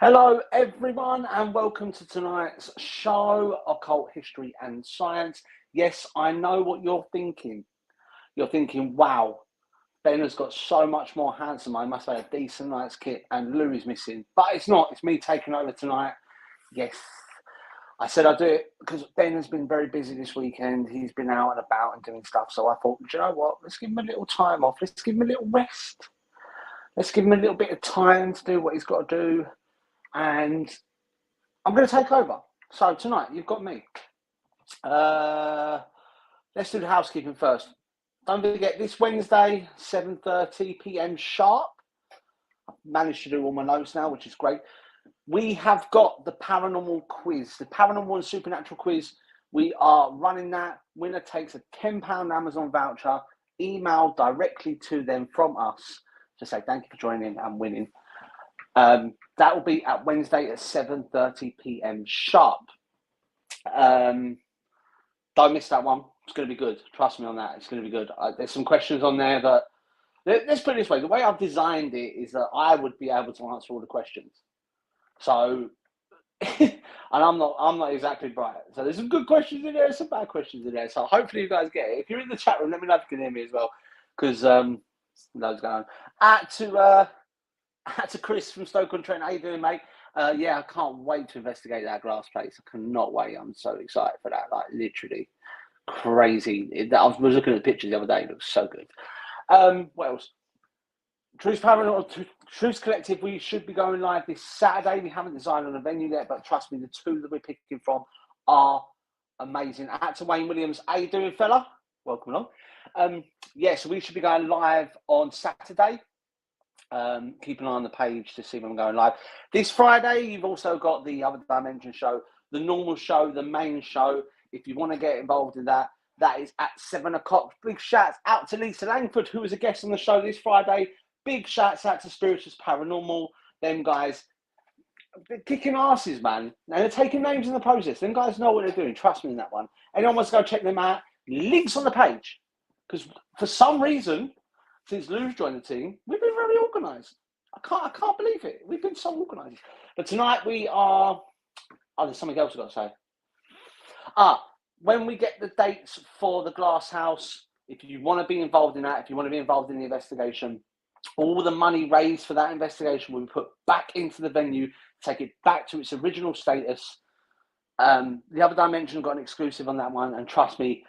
Hello, everyone, and welcome to tonight's show, Occult History and Science. Yes, I know what you're thinking. You're thinking, wow, Ben has got so much more handsome. I must have a decent night's kit, and Lou is missing. But it's not. It's me taking over tonight. Yes, I said I'd do it because Ben has been very busy this weekend. He's been out and about and doing stuff. So I thought, do you know what? Let's give him a little time off. Let's give him a little rest. Let's give him a little bit of time to do what he's got to do. And I'm going to take over. So tonight, you've got me. Let's do the housekeeping first. Don't forget, this Wednesday, 7:30 p.m. sharp. I've managed to do all my notes now, which is great. We have got the paranormal quiz, the paranormal and supernatural quiz. We are running that. Winner takes a £10 Amazon voucher, emailed directly to them from us to say thank you for joining and winning. That will be at Wednesday at 7:30 p.m. sharp. Don't miss that one. It's going to be good. Trust me on that. It's going to be good. There's some questions on there that, let's put it this way. The way I've designed it is that I would be able to answer all the questions. So, and I'm not exactly bright. So there's some good questions in there, some bad questions in there. So hopefully you guys get it. If you're in the chat room, let me know if you can hear me as well, because loads going on. To Chris from Stoke-on-Trent. How you doing, mate? Yeah, I can't wait to investigate that glass place. I cannot wait. I'm so excited for that. Like, literally crazy. I was looking at the pictures the other day. It looks so good. What else? Truth Paranormal, Truth Collective. We should be going live this Saturday. We haven't designed on a venue yet, but trust me, the two that we're picking from are amazing. Out to Wayne Williams. How you doing, fella? Welcome along. Yeah, so we should be going live on Saturday. Keep an eye on the page to see when I'm going live. This Friday, you've also got the Other Dimension show, the normal show, the main show. If you want to get involved in that, that is at 7 o'clock. Big shouts out to Lisa Langford, who was a guest on the show this Friday. Big shouts out to Spirituous Paranormal. Them guys, they're kicking asses, man. And they're taking names in the process. Them guys know what they're doing. Trust me in that one. Anyone wants to go check them out, links on the page. Because for some reason, since Lou's joined the team, we've been very organised. I can't believe it. We've been so organised. But tonight we are. Oh, there's something else I've got to say. When we get the dates for the Glass House, if you want to be involved in that, if you want to be involved in the investigation, all the money raised for that investigation will be put back into the venue, take it back to its original status. The Other Dimension got an exclusive on that one, and trust me,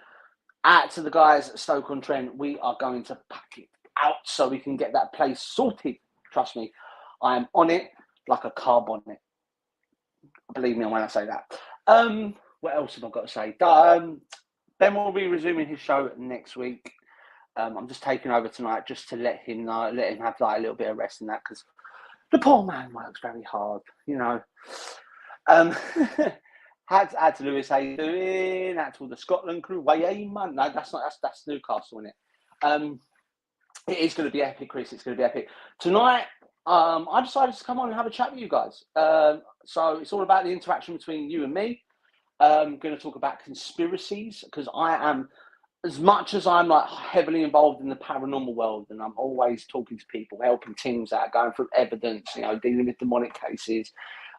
out to the guys at Stoke-on-Trent, we are going to pack it out so we can get that place sorted. Trust me, I am on it like a car bonnet. Believe me when I say that. What else have I got to say? Ben will be resuming his show next week. I'm just taking over tonight just to let him have like a little bit of rest in that, because the poor man works very hard, you know. Add to Lewis, how you doing? Add to all the Scotland crew. Way man. No, that's Newcastle, isn't it? It is going to be epic, Chris. It's going to be epic. Tonight, I decided to come on and have a chat with you guys. So it's all about the interaction between you and me. I'm going to talk about conspiracies, because I am, as much as I'm like heavily involved in the paranormal world, and I'm always talking to people, helping teams out, going through evidence, you know, dealing with demonic cases,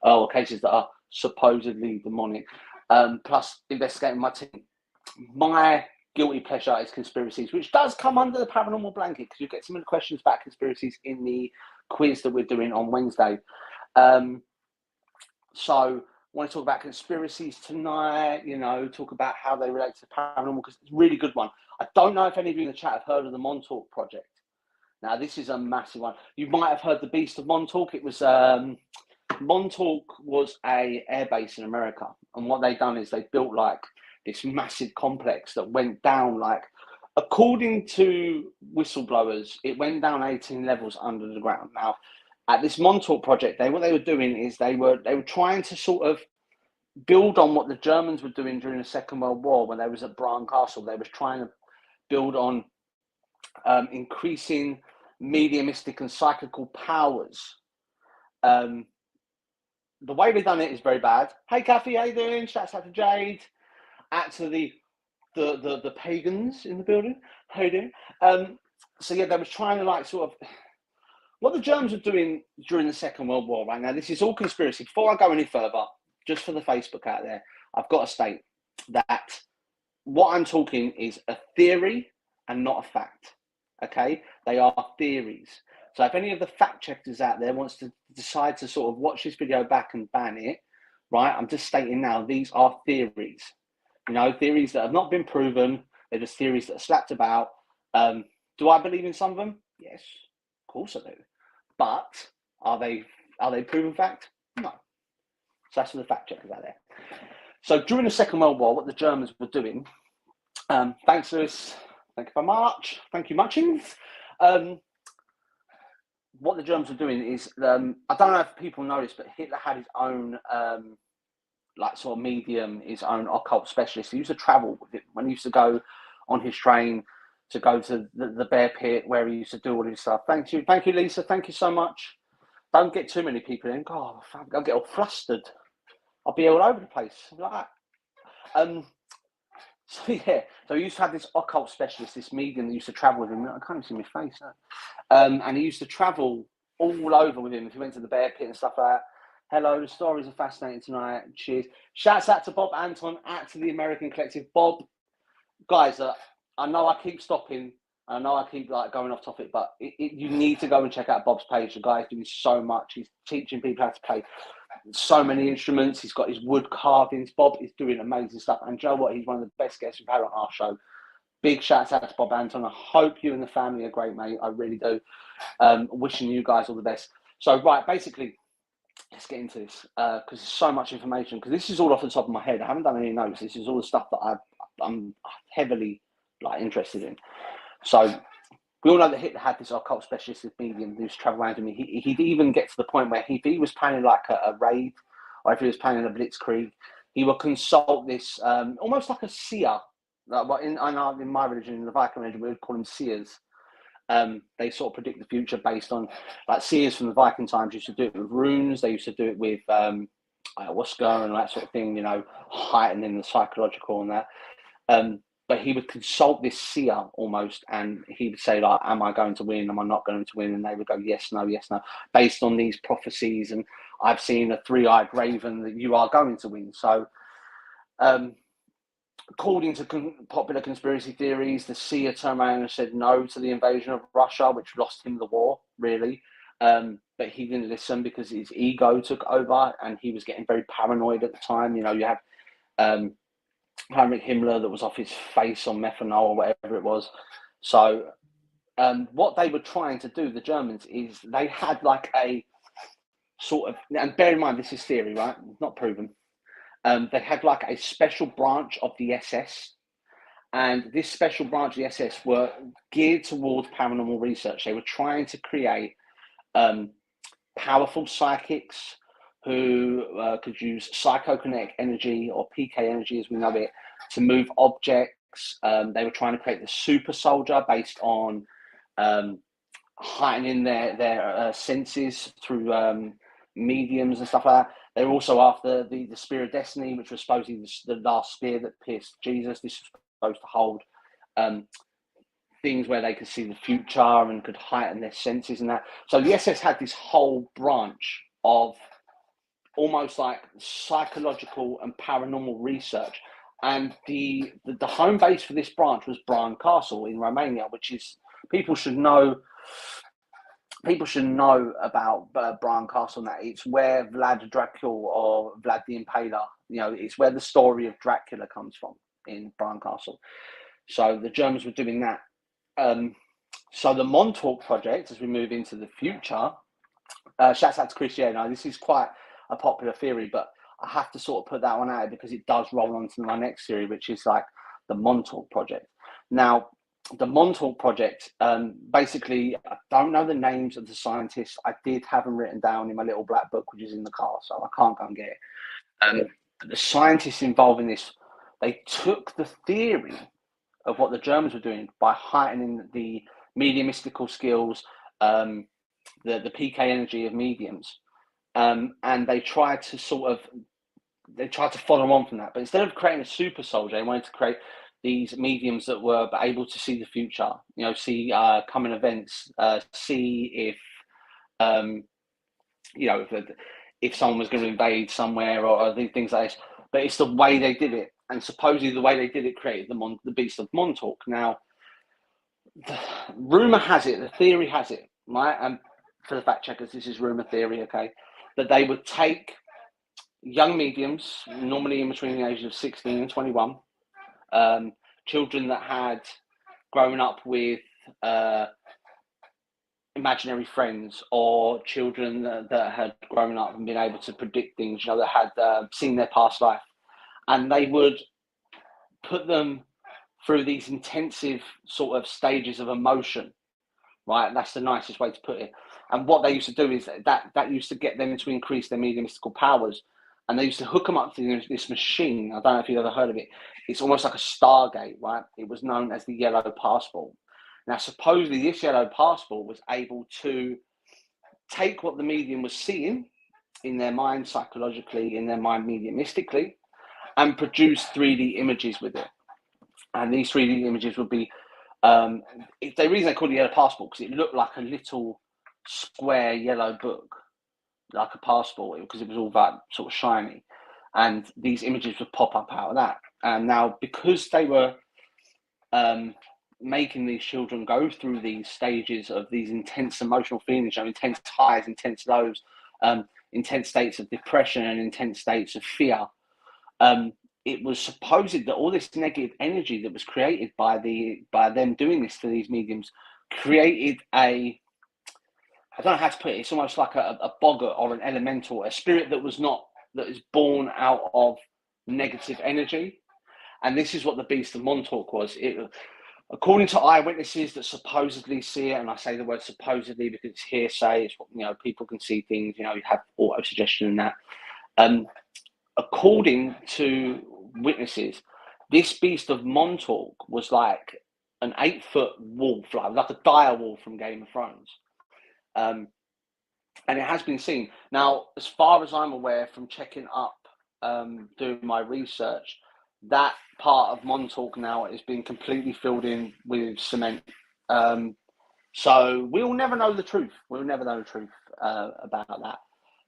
or cases that are supposedly demonic, plus investigating my team. My guilty pleasure is conspiracies, which does come under the paranormal blanket, because you get some of the questions about conspiracies in the quiz that we're doing on Wednesday. So I want to talk about conspiracies tonight, you know, talk about how they relate to paranormal, because it's a really good one. I don't know if any of you in the chat have heard of the Montauk project. Now, this is a massive one. You might have heard the Beast of Montauk. It was Montauk was a air base in America, and what they've done is they built like this massive complex that went down, like, according to whistleblowers, it went down 18 levels under the ground. Now, at this Montauk project, what they were doing is they were trying to sort of build on what the Germans were doing during the Second World War when they was at Bran Castle. They was trying to build on increasing mediumistic and psychical powers. The way they've done it is very bad. Hey, Kathy, how you doing? Shouts out to Jade. Out to the pagans in the building. How you doing? So yeah, they was trying to like sort of What the Germans were doing during the Second World War, right now, this is all conspiracy. Before I go any further, just for the Facebook out there, I've got to state that what I'm talking is a theory and not a fact. Okay, they are theories. So if any of the fact checkers out there wants to decide to sort of watch this video back and ban it, right? I'm just stating now, these are theories. You know, theories that have not been proven. They're just theories that are slapped about. Do I believe in some of them? Yes, of course I do. But are they proven fact? No. So that's for the fact checkers out there. So during the Second World War, what the Germans were doing, thanks, Lewis. Thank you very much. Thank you, Muchings. What the Germans were doing is, I don't know if people know this, but Hitler had his own, like sort of medium, his own occult specialist. He used to travel with it when he used to go on his train to go to the bear pit where he used to do all his stuff. Thank you, Lisa. Thank you so much. Don't get too many people in. God, I'll get all flustered. I'll be all over the place like that. So yeah, so he used to have this occult specialist, this medium that used to travel with him. I can't even see my face. And he used to travel all over with him. If he went to the bear pit and stuff like that. Hello, the stories are fascinating tonight. Cheers. Shouts out to Bob Anton, out to the American Collective. Bob, guys, I know I keep stopping. I know I keep like going off topic, but you need to go and check out Bob's page. The guy's doing so much. He's teaching people how to play so many instruments. He's got his wood carvings. Bob is doing amazing stuff. And Joe, what? He's one of the best guests we've had on our show. Big shouts out to Bob Anton. I hope you and the family are great, mate. I really do. Wishing you guys all the best. So, right, basically, let's get into this because there's so much information. Because this is all off the top of my head. I haven't done any notes. This is all the stuff that I'm heavily like interested in. So we all know that Hitler had this occult specialist medium who used to travel around him. He'd even get to the point where if he was planning like a raid or if he was planning a blitzkrieg, he would consult this almost like a seer. Like in my religion, in the Viking religion, we would call them seers. They sort of predict the future based on like seers from the Viking times used to do it with runes. They used to do it with ayahuasca and that sort of thing, you know, heightening the psychological and that. But he would consult this seer almost, and he would say like, "Am I going to win? Am I not going to win?" And they would go, "Yes, no, yes, no," based on these prophecies. And I've seen a three-eyed raven that you are going to win. So, according to popular conspiracy theories, the seer turned around and said no to the invasion of Russia, which lost him the war, really. But he didn't listen because his ego took over, and he was getting very paranoid at the time. You know, you had Heinrich Himmler that was off his face on methanol or whatever it was. So what they were trying to do, the Germans, is they had like a sort of, and bear in mind this is theory, right? Not proven. They had like a special branch of the SS, and this special branch of the SS were geared towards paranormal research. They were trying to create powerful psychics who could use psychokinetic energy or PK energy as we know it to move objects. They were trying to create the super soldier based on heightening their senses through mediums and stuff like that. They were also after the spear of destiny, which was supposedly the last spear that pierced Jesus. This was supposed to hold things where they could see the future and could heighten their senses and that. So the SS had this whole branch of almost like psychological and paranormal research. And the home base for this branch was Bran Castle in Romania, which is people should know about Bran Castle. And that it's where Vlad Dracula or Vlad the Impaler, you know, it's where the story of Dracula comes from in Bran Castle. So the Germans were doing that. So the Montauk project, as we move into the future, shouts out to Chris. Yeah, no, this is quite a popular theory, but I have to sort of put that one out because it does roll on to my next theory, which is like the Montauk project. Now, the Montauk project, basically, I don't know the names of the scientists. I did have them written down in my little black book, which is in the car, so I can't go and get it. But the scientists involved in this, they took the theory of what the Germans were doing by heightening the mediumistical skills, the PK energy of mediums. And they tried to follow on from that. But instead of creating a super soldier, they wanted to create these mediums that were able to see the future, you know, see coming events, see if You know, if someone was going to invade somewhere or things like this. But it's the way they did it, and supposedly the way they did it created the beast of Montauk. Now, the rumor has it, the theory has it, right? And for the fact checkers, this is rumor theory, okay? That they would take young mediums, normally in between the ages of 16 and 21, children that had grown up with imaginary friends, or children that had grown up and been able to predict things, you know, that had seen their past life, and they would put them through these intensive sort of stages of emotion, right? That's the nicest way to put it. And what they used to do is that used to get them to increase their mediumistical powers, and they used to hook them up to this machine. I don't know if you've ever heard of it. It's almost like a Stargate, right? It was known as the Yellow Passport. Now, supposedly this Yellow Passport was able to take what the medium was seeing in their mind psychologically, in their mind mediumistically, and produce 3D images with it. And these 3D images would be, the reason they call it Yellow Passport, because it looked like a little square yellow book, like a passport, because it was all that sort of shiny. And these images would pop up out of that. And now, because they were making these children go through these stages of these intense emotional feelings, you know, intense highs, intense lows, intense states of depression and intense states of fear, it was supposed that all this negative energy that was created by them doing this to these mediums created I don't know how to put it, it's almost like a boggart or an elemental, a spirit that is born out of negative energy. And this is what the beast of Montauk was. According to eyewitnesses that supposedly see it, and I say the word supposedly because it's hearsay, it's what, you know, people can see things, you know, you have auto-suggestion and that. According to witnesses, this beast of Montauk was like an 8-foot wolf, like a dire wolf from Game of Thrones. And it has been seen. Now, as far as I'm aware from checking up, doing my research, that part of Montauk now is being completely filled in with cement. So we'll never know the truth. We'll never know the truth about that.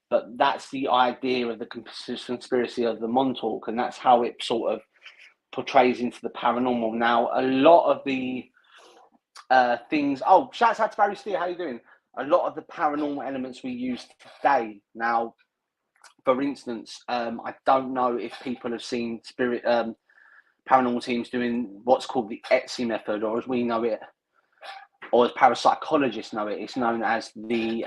But that's the idea of the conspiracy of the Montauk, and that's how it sort of portrays into the paranormal. Now, a lot of the things... Oh, shouts out to Barry Steer, how you doing? A lot of the paranormal elements we use today now, for instance, I don't know if people have seen paranormal teams doing what's called the Etsy method, or as we know it, or as parapsychologists know it, it's known as the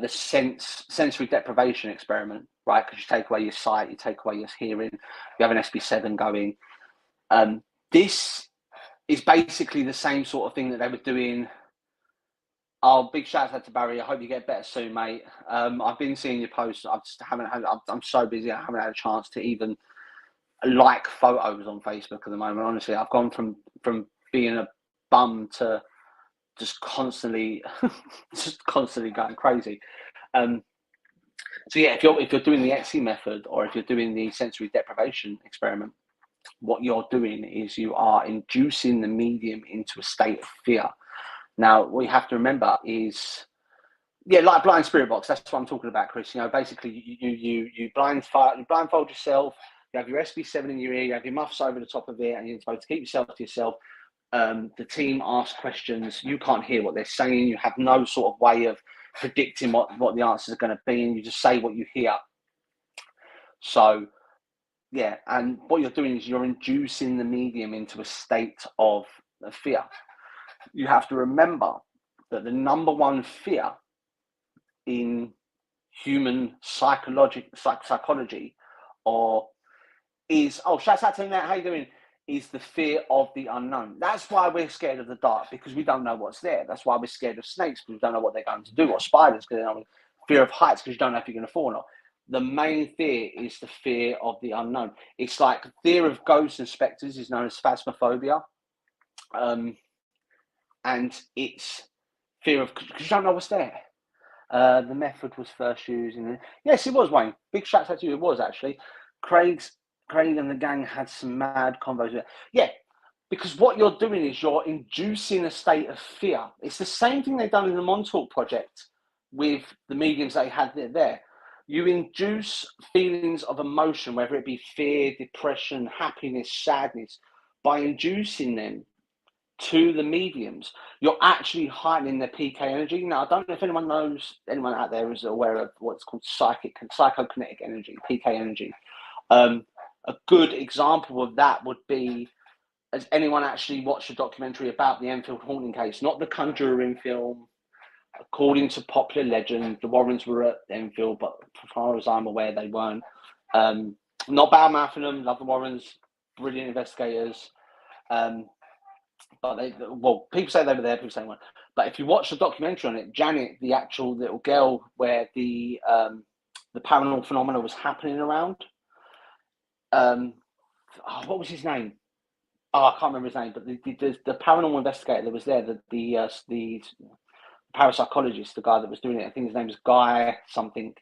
sensory deprivation experiment, right? Because you take away your sight, you take away your hearing, you have an SB7 going. This is basically the same sort of thing that they were doing. Oh, big shout out to Barry. I hope you get better soon, mate. I've been seeing your posts. I just haven't had. I'm so busy. I haven't had a chance to even like photos on Facebook at the moment. Honestly, I've gone from being a bum to just constantly going crazy. So yeah, if you're doing the Etsy method, or if you're doing the sensory deprivation experiment, what you're doing is you are inducing the medium into a state of fear. Now, what you have to remember is, like blind spirit box. That's what I'm talking about, Chris. You know, basically, you blindfold yourself. You have your SB7 in your ear. You have your muffs over the top of it, and you're supposed to keep yourself to yourself. The team asks questions. You can't hear what they're saying. You have no sort of way of predicting what the answers are going to be, and you just say what you hear. So, yeah, and what you're doing is you're inducing the medium into a state of fear. You have to remember that the number one fear in human psychology is, shouts out to Nat, how you doing? Is the fear of the unknown. That's why we're scared of the dark, because we don't know what's there. That's why we're scared of snakes, because we don't know what they're going to do, or spiders, because they don't. Fear of heights, because you don't know if you're going to fall or not. The main fear is the fear of the unknown. It's like fear of ghosts and spectres is known as phasmophobia. And it's fear of, because you don't know what's there. The method was first used in... Yes, it was, Wayne. Big shout out to you. It was, actually. Craig and the gang had some mad combos. Yeah, because what you're doing is you're inducing a state of fear. It's the same thing they've done in the Montauk project with the mediums they had there. You induce feelings of emotion, whether it be fear, depression, happiness, sadness, by inducing them to the mediums. You're actually heightening their PK energy. Now, I don't know if anyone out there is aware of what's called psychokinetic energy, PK energy. A good example of that would be, has anyone actually watched a documentary about the Enfield haunting case? Not the Conjuring film. According to popular legend, the Warrens were at Enfield, but as far as I'm aware, they weren't. Not bad mouthing them, love the Warrens, brilliant investigators. But people say they were there, people say they weren't. But if you watch the documentary on it, Janet, the actual little girl where the paranormal phenomena was happening around, what was his name? Oh, I can't remember his name, but the paranormal investigator that was there, the parapsychologist, the guy that was doing it, I think his name was Guy something.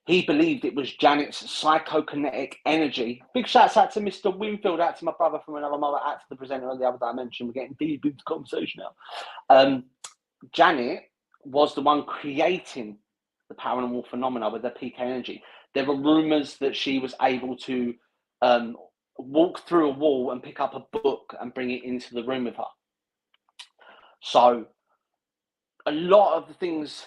He believed it was Janet's psychokinetic energy. Big shouts out to Mr. Winfield, out to my brother from another mother, out to the presenter of the other dimension. We're getting deep into conversation now. Janet was the one creating the paranormal phenomena with the PK energy. There were rumors that she was able to walk through a wall and pick up a book and bring it into the room with her. So a lot of the things,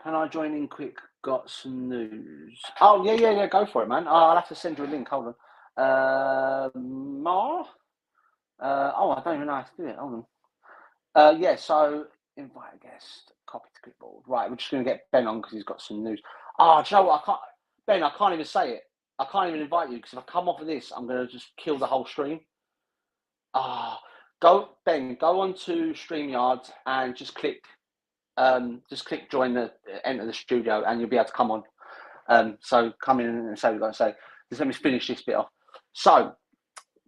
can I join in quick? Got some news. Oh, yeah, go for it, man. I'll have to send you a link. Hold on. Mar? I don't even know how to do it. Hold on. Yeah, so invite a guest, copy to clipboard. Right, we're just going to get Ben on because he's got some news. Do you know what? Ben, I can't even say it. I can't even invite you because if I come off of this, I'm going to just kill the whole stream. Go on to StreamYard and just click join enter the studio, and you'll be able to come on. So come in and say what you've got to say. Just let me finish this bit off. So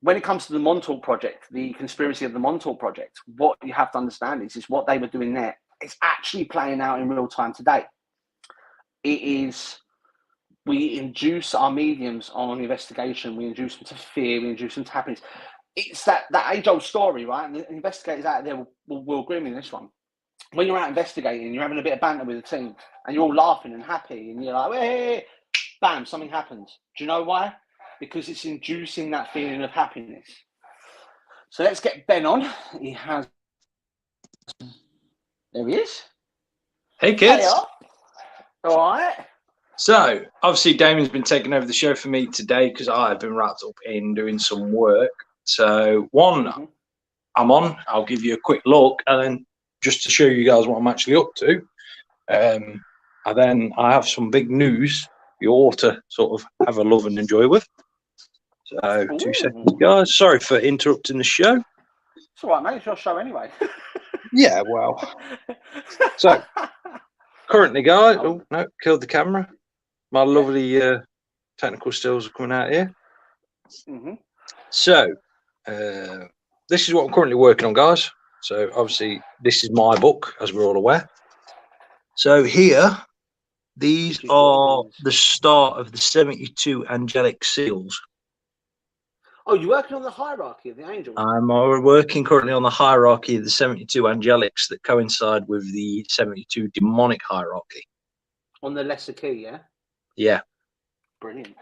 when it comes to the Montauk project, the conspiracy of the Montauk project, what you have to understand is what they were doing there. It's actually playing out in real time today. We induce our mediums on investigation. We induce them to fear. We induce them to happiness. It's that age-old story, right? And the investigators out there will agree with me on this one. When you're out investigating, you're having a bit of banter with the team, and you're all laughing and happy, and you're like, hey, bam, something happens. Do you know why? Because it's inducing that feeling of happiness. So let's get Ben on. There he is. Hey, kids. Hey, all right. So, obviously, Damien's been taking over the show for me today because I've been wrapped up in doing some work. So, I'm on. I'll give you a quick look, and then just to show you guys what I'm actually up to. And then I have some big news for you all to sort of have a love and enjoy with. So, 2 seconds, guys. Sorry for interrupting the show. It's all right, mate. It's your show anyway. Yeah, well. So, currently, guys. Oh, no, killed the camera. My lovely technical stills are coming out here. Mm-hmm. So, this is what I'm currently working on, guys. So, obviously, this is my book, as we're all aware. So, here, these are the start of the 72 angelic seals. Oh, you're working on the hierarchy of the angels? I'm working currently on the hierarchy of the 72 angelics that coincide with the 72 demonic hierarchy. On the lesser key, yeah? Yeah. Brilliant.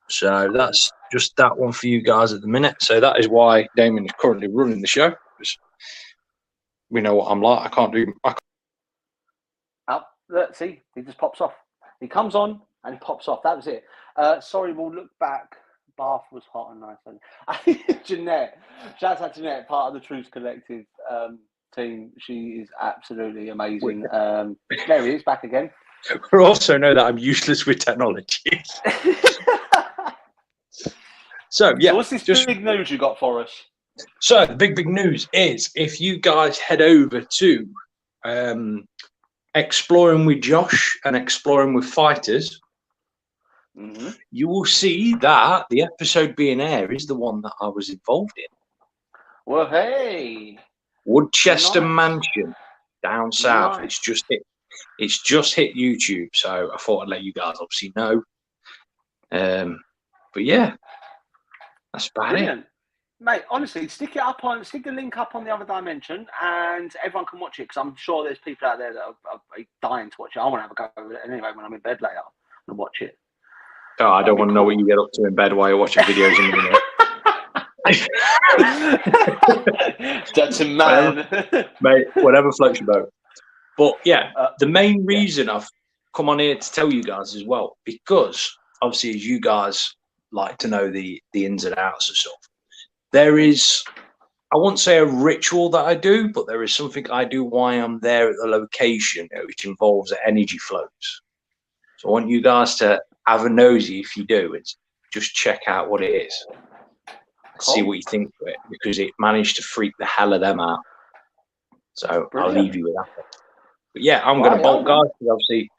So that's just that one for you guys at the minute. So that is why Damien is currently running the show. We know what I'm like. I can't do. Let's see. He just pops off. He comes on and he pops off. That was it. Sorry, we'll look back. Bath was hot and nice. Jeanette, shout out to Jeanette, part of the Truth Collective team. She is absolutely amazing. There he is, back again. We also know that I'm useless with technology. So what's this big news you got for us? So the big news is if you guys head over to Exploring with Josh and Exploring with Fighters, you will see that the episode being aired is the one that I was involved in. Well, hey, Woodchester Mansion down south. Nice. It's just hit YouTube, so I thought I'd let you guys obviously know. But yeah, that's about it. Mate, honestly, stick the link up on the other dimension, and everyone can watch it, because I'm sure there's people out there that are dying to watch it. I want to have a go with it anyway when I'm in bed later and watch it. Oh, I don't want to know what you get up to in bed while you're watching videos in the internet. That's a man. Mate, whatever floats your boat. But yeah, the main reason I've come on here to tell you guys as well, because obviously as you guys like to know the ins and outs of stuff, there is, I won't say a ritual that I do, but there is something I do while I'm there at the location, which involves energy flows. So I want you guys to have a nosy, if you do, and just check out what it is. See what you think of it, because it managed to freak the hell of them out. So Brilliant. I'll leave you with that. But yeah, I'm going to bolt, guys, because obviously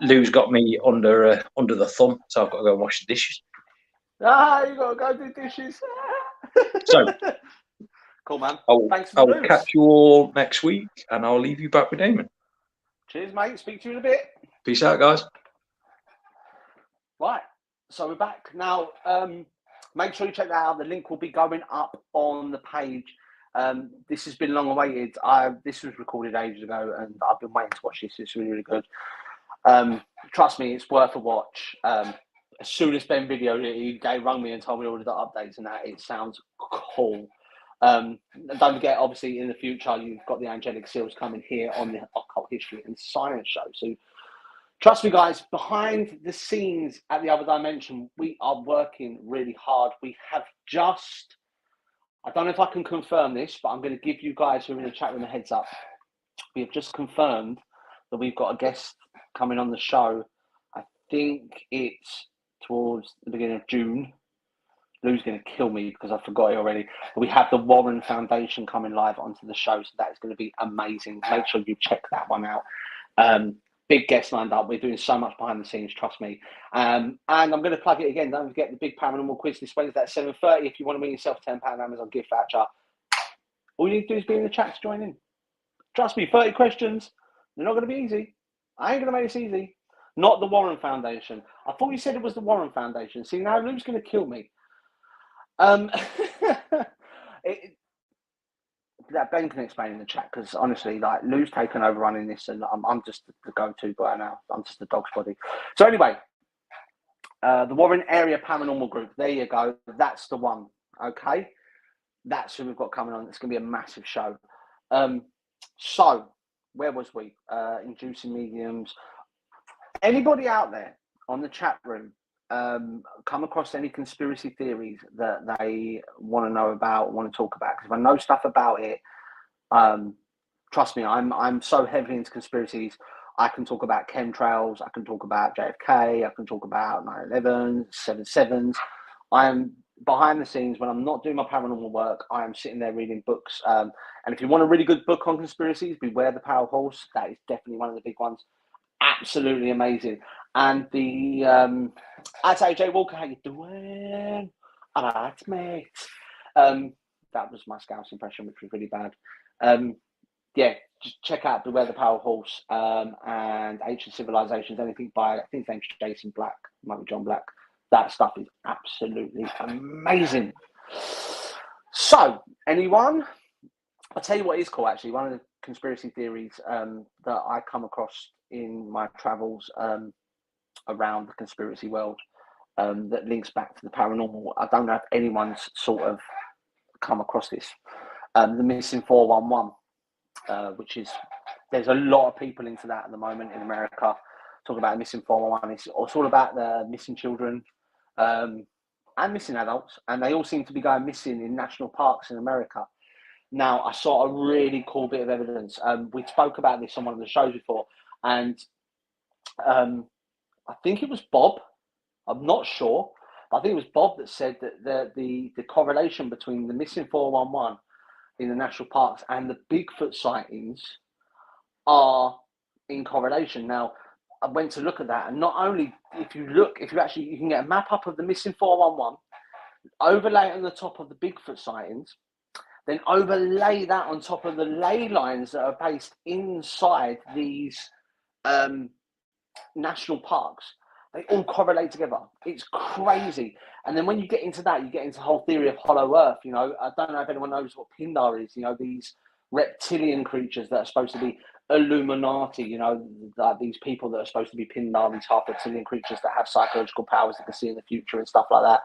Lou's got me under the thumb, so I've got to go and wash the dishes. You got to go do dishes. So, cool, man. Thanks for the news. I'll catch you all next week, and I'll leave you back with Damon. Cheers, mate. Speak to you in a bit. Peace out, guys. Right, so we're back now. Make sure you check that out. The link will be going up on the page. This has been long awaited. This was recorded ages ago, and I've been waiting to watch this. It's really, really good. Trust me, it's worth a watch. As soon as Ben videoed it, he rung me and told me all of the updates and that. It sounds cool. Don't forget, obviously, in the future, you've got the Angelic Seals coming here on the Occult History and Science Show. So trust me, guys, behind the scenes at the other dimension, we are working really hard. We have just, I don't know if I can confirm this, but I'm going to give you guys who are in the chat room a heads up. We have just confirmed that we've got a guest coming on the show. I think it's towards the beginning of June. Lou's going to kill me because I forgot it already. But we have the Warren Foundation coming live onto the show, so that is going to be amazing. Make sure you check that one out. Big guests lined up. We're doing so much behind the scenes, trust me. And I'm going to plug it again. Don't forget the big paranormal quiz this Wednesday at 7:30. If you want to win yourself a £10 Amazon gift voucher, all you need to do is be in the chat to join in. Trust me, 30 questions. They're not going to be easy. I ain't going to make this easy. Not the Warren Foundation. I thought you said it was the Warren Foundation. See, now Lou's going to kill me. That Ben can explain in the chat, because honestly, like, Lou's taken over running this, and I'm just the go-to guy now. I'm just the dog's body. So anyway, the Warren Area Paranormal Group. There you go. That's the one. Okay, that's who we've got coming on. It's going to be a massive show. So where was we? Inducing mediums. Anybody out there on the chat room come across any conspiracy theories that they want to know about, want to talk about? Because if I know stuff about it, trust me, I'm so heavily into conspiracies. I can talk about chemtrails, I can talk about JFK, I can talk about 9/11, 7/7s. I am behind the scenes when I'm not doing my paranormal work. I am sitting there reading books. And if you want a really good book on conspiracies, Beware the Power Horse. That is definitely one of the big ones. Absolutely amazing. And the that's AJ Walker. How you doing? All right, mate. That was my Scouse impression, which was really bad. Yeah, just check out Beware the Power Horse and Ancient Civilizations. Anything by, I think his name's Jason Black, might be John Black. That stuff is absolutely amazing. So, anyone? I'll tell you what is cool, actually. One of the conspiracy theories that I come across in my travels around the conspiracy world that links back to the paranormal. I don't know if anyone's sort of come across this. The missing 411, which is, there's a lot of people into that at the moment in America, talking about the missing 411. It's all about the missing children and missing adults, and they all seem to be going missing in national parks in America. Now, I saw a really cool bit of evidence. We spoke about this on one of the shows before, and I think it was Bob. I'm not sure. But I think it was Bob that said that the correlation between the missing 411 in the national parks and the Bigfoot sightings are in correlation. Now, I went to look at that, and not only you can get a map up of the missing 411, overlay it on the top of the Bigfoot sightings, then overlay that on top of the ley lines that are based inside these national parks. They all correlate together. It's crazy. And then when you get into that, you get into the whole theory of hollow earth. You know, I don't know if anyone knows what Pindar is. You know, these reptilian creatures that are supposed to be Illuminati. You know, like these people that are supposed to be Pindar, these half reptilian creatures that have psychological powers that can see in the future and stuff like that.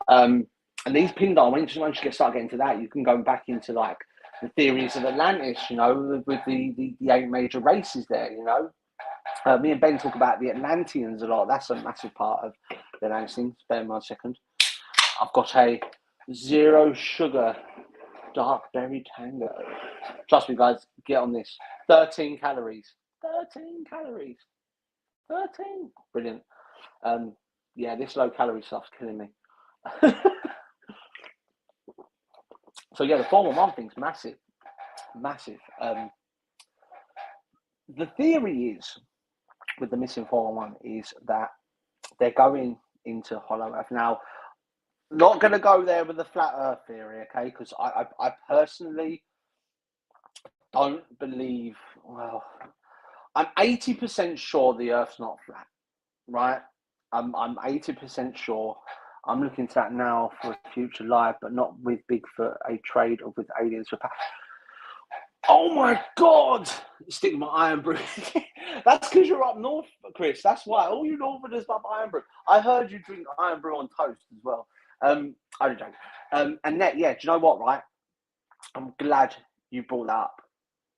And these Pindar, once you start getting into that, you can go back into like the theories of Atlantis. You know, with the 8 major races there. You know. Me and Ben talk about the Atlanteans a lot. That's a massive part of the Atlanteans. Bear in mind a second. I've got a 0 sugar dark berry tango. Trust me, guys. Get on this. 13 calories. 13 calories. 13. Brilliant. Yeah, this low calorie stuff's killing me. So yeah, the 411 thing's massive. Massive. The theory is, with the missing 411, is that they're going into hollow earth. Now, not going to go there with the flat earth theory, okay? Because I personally don't believe, well, I'm 80% sure the earth's not flat, right? I'm 80% sure. I'm looking to that now for a future live, but not with Bigfoot, a trade, or with aliens. Oh my God! Sticking my iron brew. That's because you're up north, Chris. That's why. All you northerners love iron brew. I heard you drink iron brew on toast as well. I don't joke. And that, yeah, do you know what, right? I'm glad you brought that up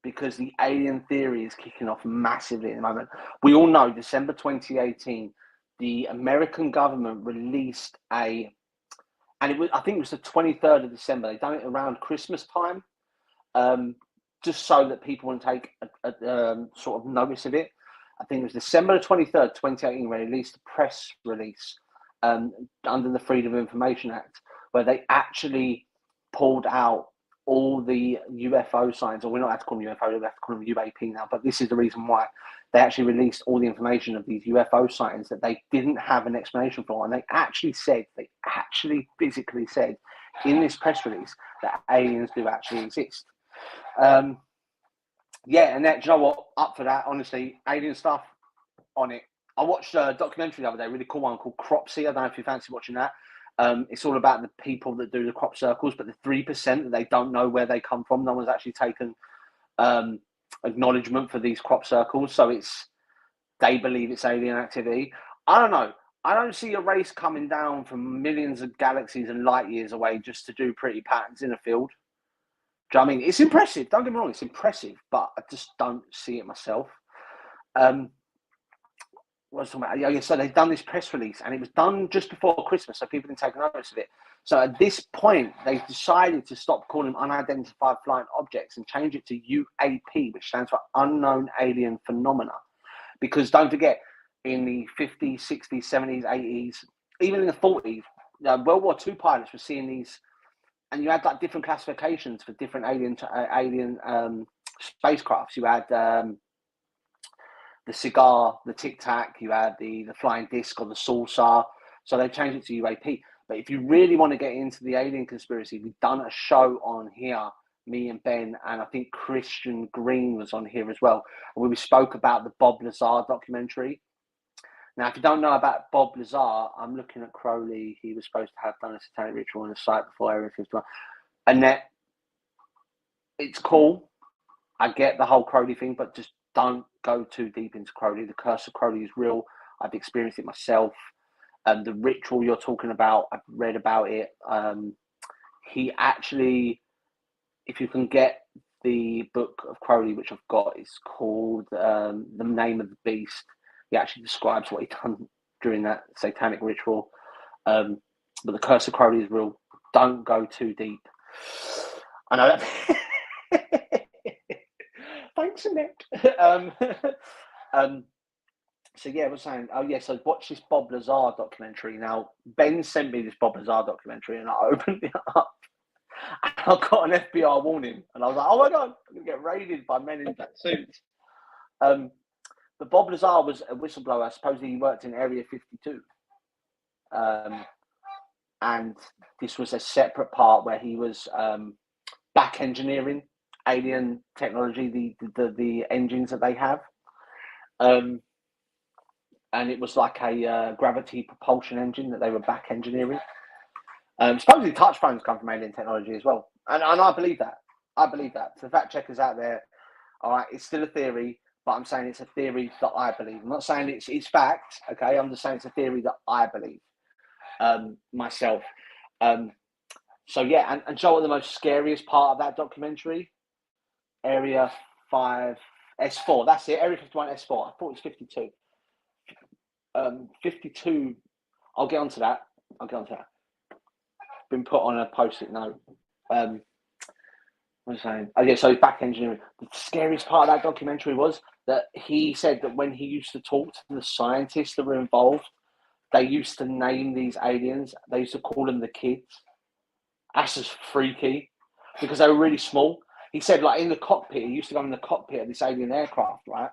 because the alien theory is kicking off massively at the moment. We all know December 2018, the American government released I think it was the 23rd of December. They done it around Christmas time. Just so that people wouldn't take a sort of notice of it. I think it was December 23rd, 2018, where they released a press release under the Freedom of Information Act, where they actually pulled out all the UFO signs, or we're not allowed to call them UFO, we have to call them UAP now, but this is the reason why they actually released all the information of these UFO sightings that they didn't have an explanation for, and they actually physically said in this press release that aliens do actually exist. Yeah, and that, do you know what? Up for that, honestly, alien stuff on it. I watched a documentary the other day, a really cool one called Cropsy. I don't know if you fancy watching that. It's all about the people that do the crop circles, but the 3% that they don't know where they come from. No one's actually taken acknowledgement for these crop circles, so they believe it's alien activity. I don't know. I don't see a race coming down from millions of galaxies and light years away just to do pretty patterns in a field. Do you know what I mean? It's impressive. Don't get me wrong, it's impressive, but I just don't see it myself. So they've done this press release, and it was done just before Christmas, so people didn't take notice of it. So at this point, they decided to stop calling them unidentified flying objects and change it to UAP, which stands for Unknown Alien Phenomena. Because don't forget, in the 50s, 60s, 70s, 80s, even in the 40s, World War II pilots were seeing these. And you had like different classifications for different alien spacecrafts. You had the cigar, the Tic Tac. You had the flying disc or the saucer. So they changed it to UAP. But if you really want to get into the alien conspiracy, we've done a show on here, me and Ben, and I think Christian Green was on here as well. And we spoke about the Bob Lazar documentary. Now, if you don't know about Bob Lazar, I'm looking at Crowley. He was supposed to have done a satanic ritual on the site before Area 51. And that, it's cool. I get the whole Crowley thing, but just don't go too deep into Crowley. The curse of Crowley is real. I've experienced it myself. The ritual you're talking about, I've read about it. He actually, if you can get the book of Crowley, which I've got, it's called The Name of the Beast. He actually describes what he done during that satanic ritual. But the curse of Crowley is real. Don't go too deep. I know that. Thanks, Annette. So yeah, I was saying, so watch this Bob Lazar documentary. Now, Ben sent me this Bob Lazar documentary, and I opened it up. And I got an FBI warning, and I was like, oh my God, I'm going to get raided by men in black suits. But Bob Lazar was a whistleblower. Supposedly he worked in Area 52. And this was a separate part where he was back engineering alien technology, the engines that they have. and it was like a gravity propulsion engine that they were back engineering. Supposedly touch phones come from alien technology as well. And I believe that. I believe that. So fact checkers out there, all right, it's still a theory, but I'm saying it's a theory that I believe. I'm not saying it's fact, okay? I'm just saying it's a theory that I believe myself. So yeah, and Joel, the most scariest part of that documentary, Area 5 S4. That's it. Area 51 S4. I thought it was 52. 52. I'll get onto that. Been put on a post-it note. What was I saying? Oh yeah, so back engineering. The scariest part of that documentary was that he said that when he used to talk to the scientists that were involved, they used to name these aliens. They used to call them the kids. That's just freaky because they were really small. He said, like in the cockpit, he used to go in the cockpit of this alien aircraft, right?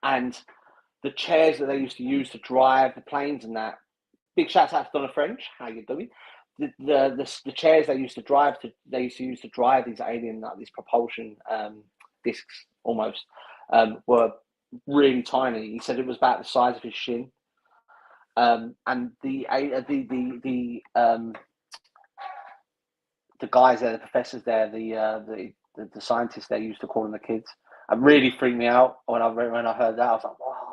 And the chairs that they used to use to drive the planes and that. Big shout out to Donna French. How you doing? The chairs they used to use to drive these alien, like these propulsion discs almost, were really tiny. He said it was about the size of his shin. And the guys there, the professors there, the scientists there used to call them the kids. It really freaked me out when I heard that. I was like, wow.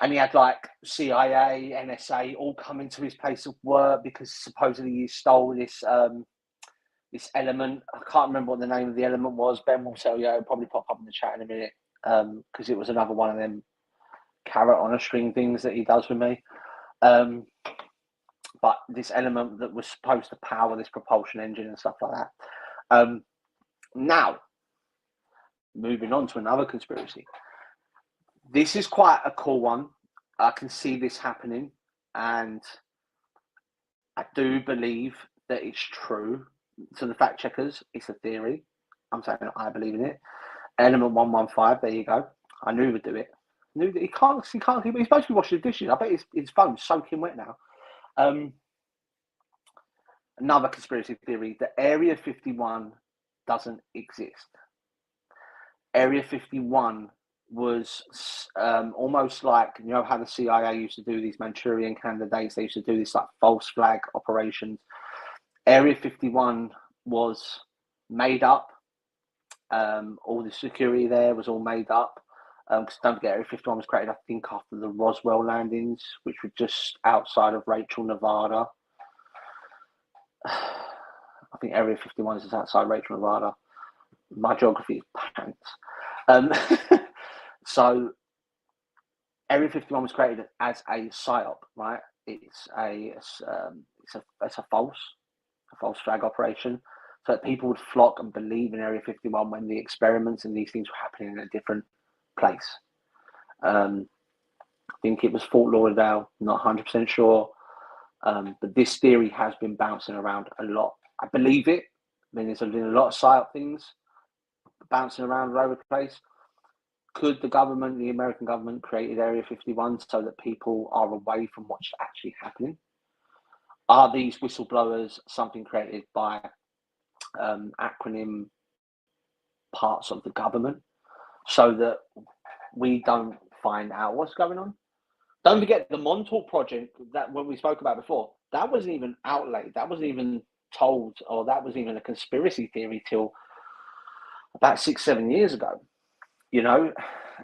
And he had like CIA, NSA all coming to his place of work because supposedly he stole this this element. I can't remember what the name of the element was. Ben will tell you. It'll probably pop up in the chat in a minute because it was another one of them carrot on a string things that he does with me. But this element that was supposed to power this propulsion engine and stuff like that. Now, moving on to another conspiracy. This is quite a cool one. I can see this happening, and I do believe that it's true. To the fact checkers, it's a theory. I'm saying I believe in it. Element 115. There you go. I knew he would do it. I knew that he can't. He's supposed to be washing the dishes. I bet his phone's soaking wet now. Another conspiracy theory: that Area 51 doesn't exist. Area 51 was almost like, you know how the CIA used to do these Manchurian candidates. They used to do this like false flag operations. Area 51 was made up. All the security there was all made up. Because don't forget, Area 51 was created, I think, after the Roswell landings, which were just outside of Rachel, Nevada. I think Area 51 is outside Rachel, Nevada. My geography is pants. So Area 51 was created as a psyop, right? It's a false flag operation, so that people would flock and believe in Area 51 when the experiments and these things were happening in a different place. I think it was Fort Lauderdale, not 100% sure, but this theory has been bouncing around a lot. I believe it. I mean, there's been a lot of psyop things bouncing around all over the place. Could the American government, created Area 51 so that people are away from what's actually happening? Are these whistleblowers something created by acronym parts of the government so that we don't find out what's going on? Don't forget the Montauk project that when we spoke about before, that wasn't even outlaid, that wasn't even told, or that was even a conspiracy theory till about 6-7 years ago. You know,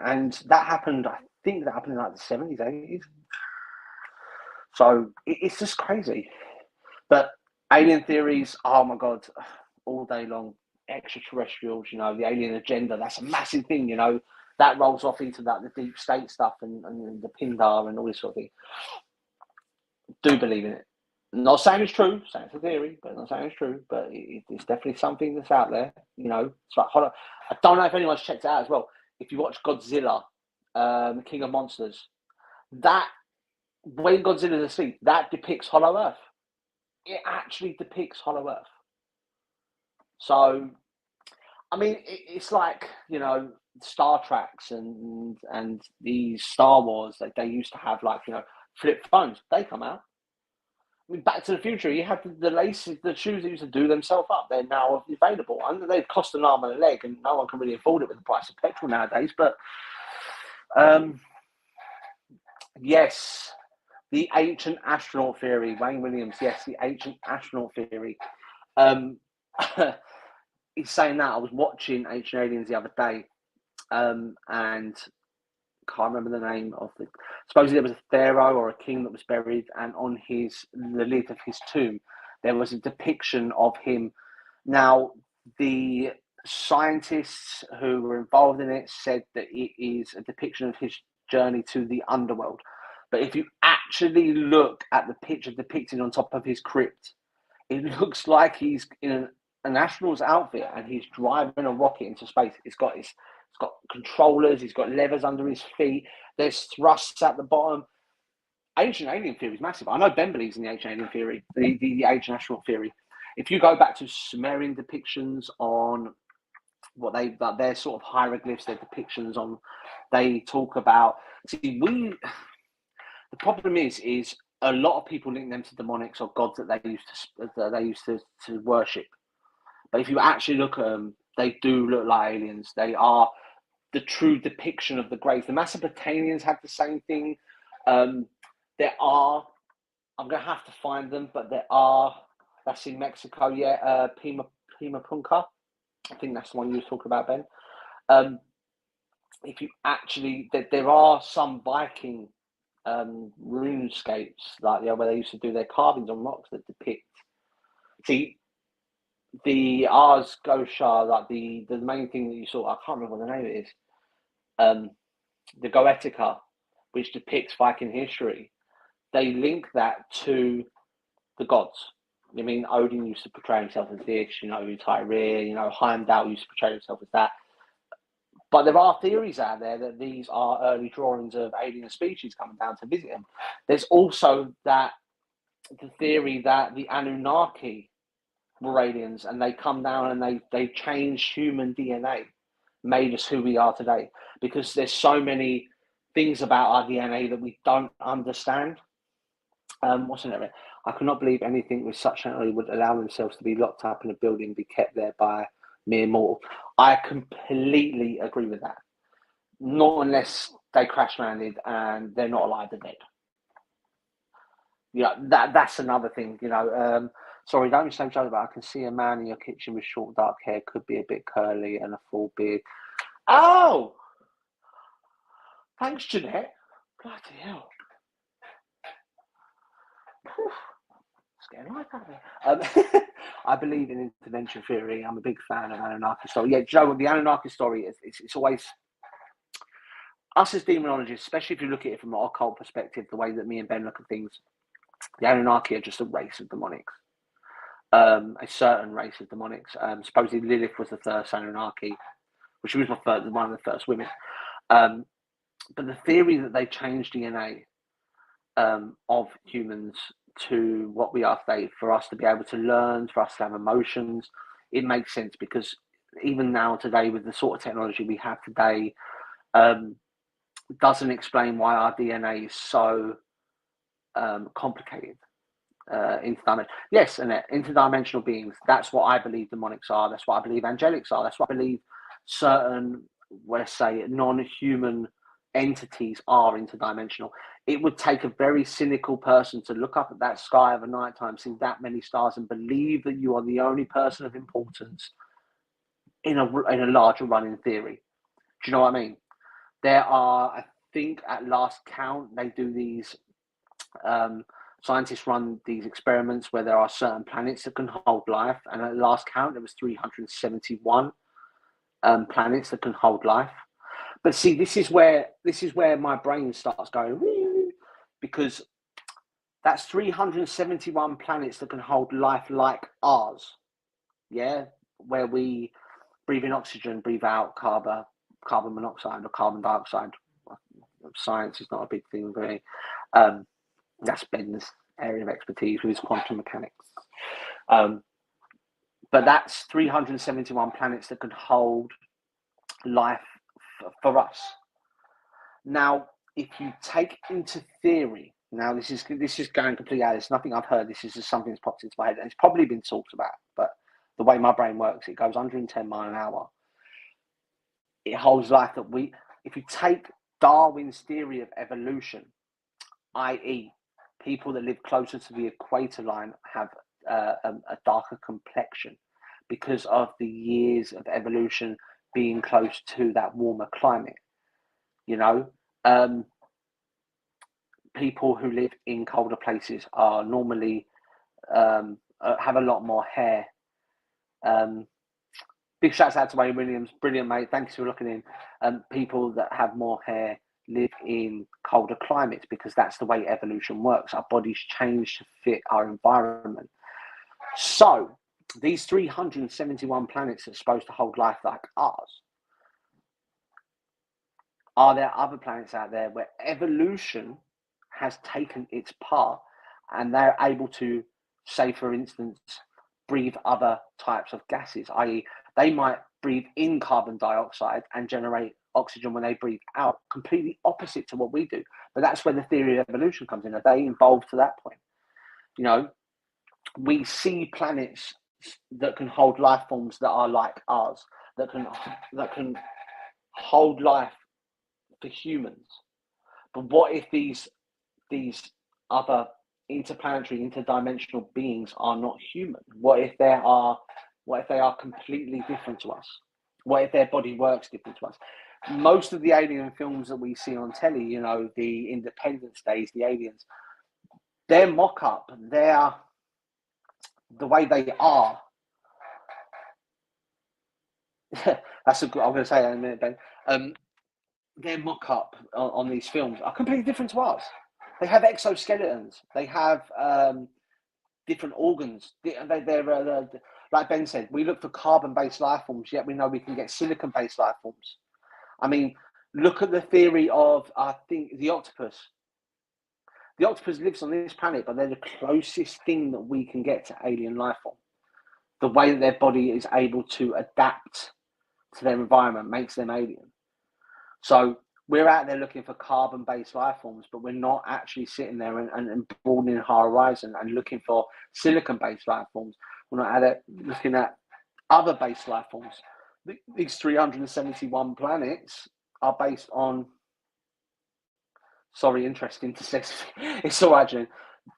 and that happened, I think that happened in like the 70s, 80s. So it's just crazy. But alien theories, oh my God, all day long. Extraterrestrials, you know, the alien agenda, that's a massive thing, you know. That rolls off into that, the deep state stuff and the Pindar and all this sort of thing. Do believe in it. Not saying it's true, saying it's a theory, but not saying it's true. But it's definitely something that's out there, you know. It's like, I don't know if anyone's checked it out as well. If you watch Godzilla, the King of Monsters, that when Godzilla's asleep, that depicts Hollow Earth. It actually depicts Hollow Earth. So, I mean, it's like, you know, Star Treks and these Star Wars, like they used to have, like, you know, flip phones. They come out. I mean, Back to the Future, you had the laces, the shoes that used to do themselves up. They're now available. And they cost an arm and a leg, and no one can really afford it with the price of petrol nowadays. But Yes, the ancient astronaut theory. Wayne Williams. Yes, the ancient astronaut theory. Um, he's saying that. I was watching Ancient Aliens the other day, and can't remember the name of the. Supposedly there was a pharaoh or a king that was buried, and on the lid of his tomb, there was a depiction of him. Now, the scientists who were involved in it said that it is a depiction of his journey to the underworld. But if you actually look at the picture depicted on top of his crypt, it looks like he's in an astronaut's outfit and he's driving a rocket into space. It's got controllers, he's got levers under his feet, there's thrusts at the bottom. Ancient alien theory is massive. I know Ben believes in the ancient alien theory, the ancient astronaut theory. If you go back to Sumerian depictions on their sort of hieroglyphs, their depictions on, they talk about. See, the problem is a lot of people link them to demonics or gods that they used to worship. But if you actually look at them, they do look like aliens. They are the true depiction of the graves. The Mesopotamians had the same thing. There are, I'm going to have to find them, but that's in Mexico, yeah, Pima Punka. I think that's the one you were talking about, Ben. If you actually, there are some Viking runescapes, like where they used to do their carvings on rocks that depict. See, the Ars Goetia, like the main thing that you saw, I can't remember what the name it is. The Goetica, which depicts Viking history, they link that to the gods. I mean, Odin used to portray himself as this, Tyre, Heimdall used to portray himself as that. But there are theories out there that these are early drawings of alien species coming down to visit them. There's also the theory that the Anunnaki were aliens and they come down and they change human DNA, made us who we are today. Because there's so many things about our DNA that we don't understand. What's in it? I could not believe anything with such technology would allow themselves to be locked up in a building and be kept there by mere mortal. I completely agree with that. Not unless they crash landed and they're not alive, they're dead. Yeah, that's another thing, Sorry, don't say joke, but I can see a man in your kitchen with short dark hair, could be a bit curly and a full beard. Oh! Thanks, Jeanette. Bloody hell. It's getting light out there. I believe in intervention theory. I'm a big fan of Anunnaki story. Yeah, Joe, the Anunnaki story, it's always... Us as demonologists, especially if you look at it from an occult perspective, the way that me and Ben look at things, the Anunnaki are just a race of demonics. A certain race of demonics. Supposedly Lilith was the first Anunnaki, which she was one of the first women. But the theory that they changed DNA of humans to what we are today, for us to be able to learn, for us to have emotions, it makes sense, because even now today, with the sort of technology we have today, doesn't explain why our DNA is so complicated. Yes, and interdimensional beings. That's what I believe demonics are. That's what I believe angelics are. That's what I believe certain, let's say, non-human entities are interdimensional. It would take a very cynical person to look up at that sky of a nighttime, see that many stars, and believe that you are the only person of importance in a larger running theory. Do you know what I mean? There are, I think, at last count, they do these. Scientists run these experiments where there are certain planets that can hold life, and at last count, there was 371 planets that can hold life. But see, this is where my brain starts going, because that's 371 planets that can hold life like ours. Yeah, where we breathe in oxygen, breathe out carbon monoxide or carbon dioxide. Science is not a big thing for me. That's Ben's area of expertise with his quantum mechanics. But that's 371 planets that can hold life for us. Now, if you take into theory, now this is going completely out. It's nothing I've heard. This is just something that's popped into my head, and it's probably been talked about. But the way my brain works, it goes 110 miles an hour. It holds life that if you take Darwin's theory of evolution, i.e., people that live closer to the equator line have a darker complexion because of the years of evolution being close to that warmer climate. You know, people who live in colder places are normally have a lot more hair. Big shouts out to Wayne Williams, brilliant mate. Thanks for looking in. People that have more hair live in colder climates because that's the way evolution works. Our bodies change to fit our environment. So these 371 planets are supposed to hold life like ours. Are there other planets out there where evolution has taken its part and they're able to, say, for instance, breathe other types of gases, i.e., they might breathe in carbon dioxide and generate oxygen when they breathe out, completely opposite to what we do. But that's where the theory of evolution comes in. Are they involved to that point? You know, we see planets that can hold life forms that are like ours, that can hold life for humans. But what if these other interplanetary, interdimensional beings are not human? What if they are completely different to us? What if their body works different to us? Most of the alien films that we see on telly, you know, the Independence Days, the aliens, they're mock-up. They're the way they are. That's a good. I'm going to say that in a minute, Ben. Their mock-up on these films are completely different to us. They have exoskeletons. They have different organs. They're like Ben said, we look for carbon-based life forms, yet we know we can get silicon-based life forms. I mean, look at the theory of, I think, the octopus. The octopus lives on this planet, but they're the closest thing that we can get to alien life form. The way that their body is able to adapt to their environment makes them alien. So we're out there looking for carbon-based life forms, but we're not actually sitting there and broadening our horizon and looking for silicon-based life forms. We're not out there looking at other based life forms. These 371 planets are based on, sorry, interesting to say. It's all right, June.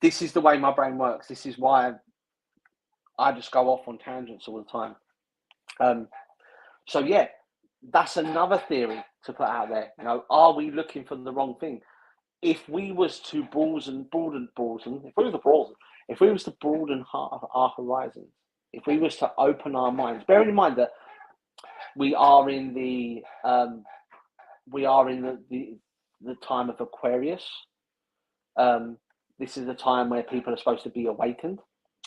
This is the way my brain works. This is why I just go off on tangents all the time. So yeah, that's another theory to put out there. You know, are we looking for the wrong thing? If we was to broaden our horizons, if we was to open our minds, bearing in mind that we are in the time of Aquarius. This is the time where people are supposed to be awakened.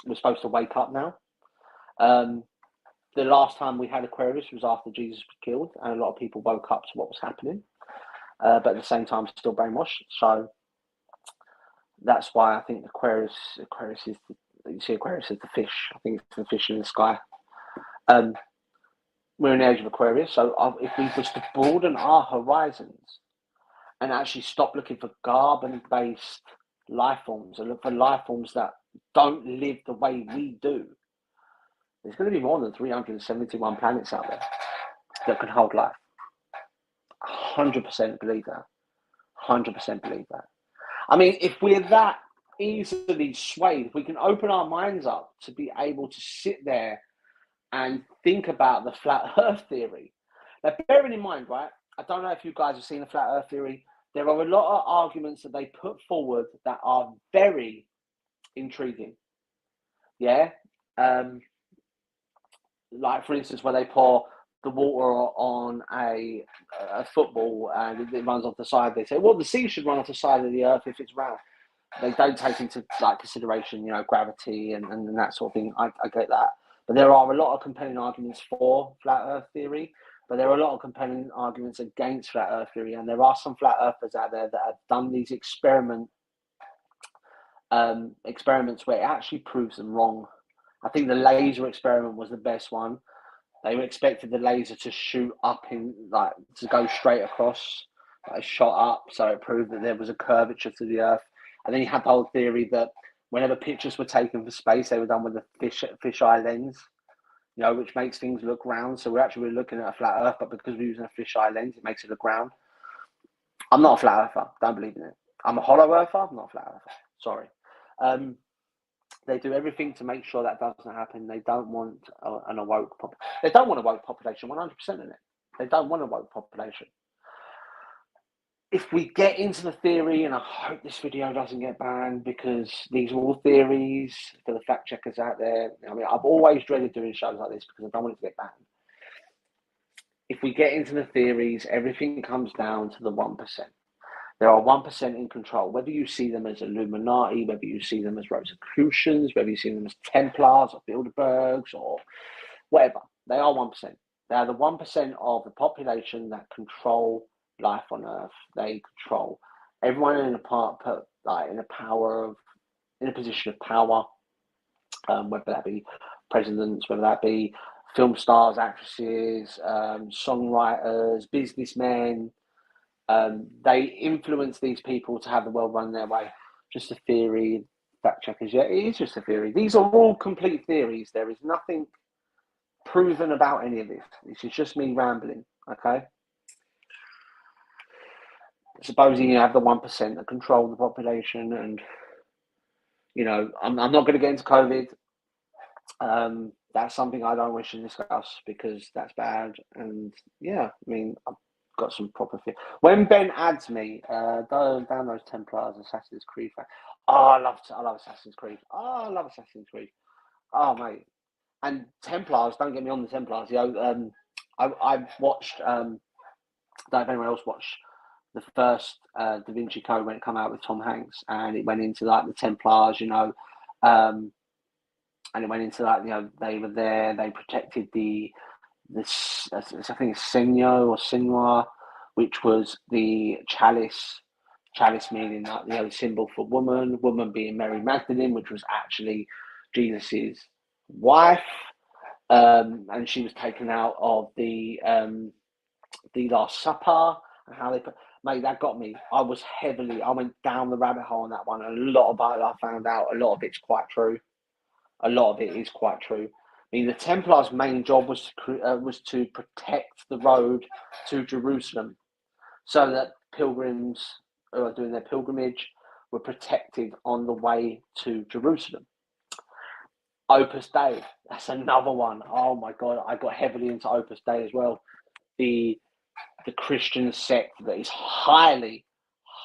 We're supposed to wake up now. The last time we had Aquarius was after Jesus was killed, and a lot of people woke up to what was happening, but at the same time still brainwashed. So that's why I think Aquarius is Aquarius is the fish. I think it's the fish in the sky. We're in the age of Aquarius, so if we was to broaden our horizons and actually stop looking for carbon-based life forms and look for life forms that don't live the way we do, there's going to be more than 371 planets out there that can hold life. 100% believe that. 100% believe that. I mean, if we're that easily swayed, if we can open our minds up to be able to sit there and think about the flat earth theory. Now, bearing in mind, right, I don't know if you guys have seen the flat earth theory. There are a lot of arguments that they put forward that are very intriguing. Yeah. Like, for instance, where they pour the water on a football and it runs off the side, they say, well, the sea should run off the side of the earth if it's round. They don't take into consideration, you know, gravity and that sort of thing. I get that. But there are a lot of compelling arguments for flat earth theory, but there are a lot of compelling arguments against flat earth theory. And there are some flat earthers out there that have done these experiments where it actually proves them wrong. I think the laser experiment was the best one. They were expected the laser to shoot up to go straight across, like shot up, so it proved that there was a curvature to the earth. And then you had the whole theory that whenever pictures were taken for space, they were done with a fisheye lens, you know, which makes things look round. So we're actually looking at a flat earth, but because we're using a fisheye lens, it makes it look round. I'm not a flat earther, don't believe in it. I'm a hollow earther. I'm not a flat earther. Sorry. They do everything to make sure that doesn't happen. They don't want an awoke population. They don't want a woke population. 100% in it. They don't want a woke population. If we get into the theory, and I hope this video doesn't get banned because these are all theories for the fact checkers out there. I mean, I've always dreaded doing shows like this because I don't want it to get banned. If we get into the theories, everything comes down to the 1%. There are 1% in control, whether you see them as Illuminati, whether you see them as Rosicrucians, whether you see them as Templars or Bilderbergs or whatever. They are 1%. They are the 1% of the population that control life on Earth. They control everyone in a position of power, whether that be presidents, whether that be film stars, actresses, songwriters, businessmen. They influence these people to have the world run their way. Just a theory, fact checkers. Yeah, it is just a theory. These are all complete theories. There is nothing proven about any of this. This is just me rambling, okay? Supposing you have the 1% that control the population, and you know, I'm not going to get into COVID. That's something I don't wish to discuss because that's bad. And yeah, I mean, I've got some proper fear. When Ben adds me, down those Templars, Assassin's Creed. I love Assassin's Creed. Oh, I love Assassin's Creed. Oh, mate. And Templars, don't get me on the Templars. You know, I've watched. I don't know if anyone else watched the first Da Vinci Code when it came out with Tom Hanks, and it went into like the Templars, you know, and it went into like, you know, they were there, they protected this I think it's Senyo or Sinwa, which was the chalice meaning like, you know, the symbol for woman being Mary Magdalene, which was actually Jesus's wife, and she was taken out of the Last Supper, and how they put. Mate, that got me. I went down the rabbit hole on that one. A lot about it I found out. A lot of it's quite true. A lot of it is quite true. I mean, the Templars' main job was to protect the road to Jerusalem, so that pilgrims who are doing their pilgrimage were protected on the way to Jerusalem. Opus Dei, that's another one. Oh my God, I got heavily into Opus Dei as well. The Christian sect that is highly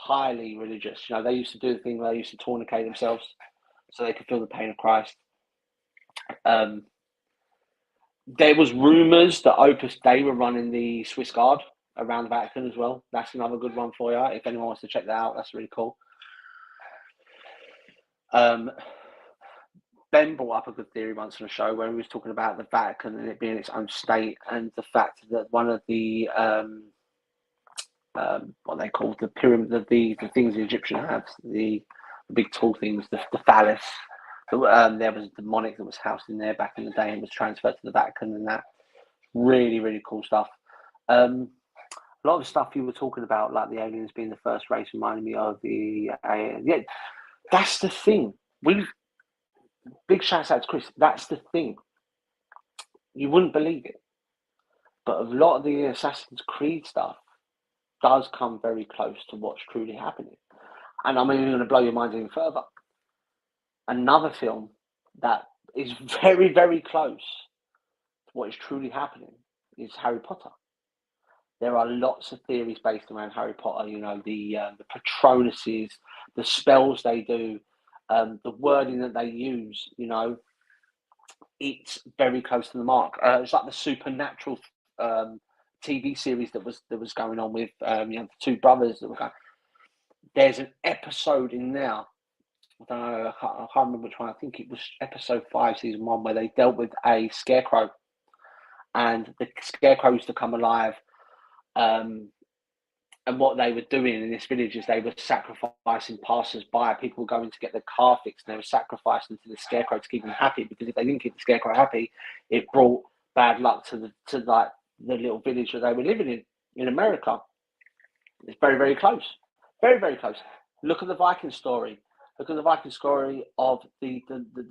religious. You know, they used to do the thing where they used to tourniquet themselves so they could feel the pain of Christ. There was rumours that Opus Dei were running the Swiss Guard around the Vatican as well. That's another good one for you. If anyone wants to check that out, that's really cool. Ben brought up a good theory once on a show where he was talking about the Vatican and it being its own state, and the fact that one of the what they call the pyramid, the things the Egyptian have, the big tall things, the phallus. There was a demonic that was housed in there back in the day and was transferred to the Vatican, and that really cool stuff. A lot of the stuff you were talking about, like the aliens being the first race, reminded me of the yeah. That's the thing. Big shout out to Chris. That's the thing. You wouldn't believe it, but a lot of the Assassin's Creed stuff does come very close to what's truly happening. And I'm even going to blow your mind even further. Another film that is very close to what is truly happening is Harry Potter. There are lots of theories based around Harry Potter. You know, the Patronuses, the spells they do, the wording that they use. You know, it's very close to the mark. It's like the Supernatural TV series that was going on with you know, the two brothers that were going. There's an episode in there. I don't know. I can't remember which one. I think it was episode 5, season 1, where they dealt with a scarecrow, and the scarecrow used to come alive. And what they were doing in this village is they were sacrificing passers-by. People were going to get their car fixed, and they were sacrificing to the scarecrow to keep them happy. Because if they didn't keep the scarecrow happy, it brought bad luck to like the little village that they were living in America. It's very close, very close. Look at the Viking story. Look at the Viking story of the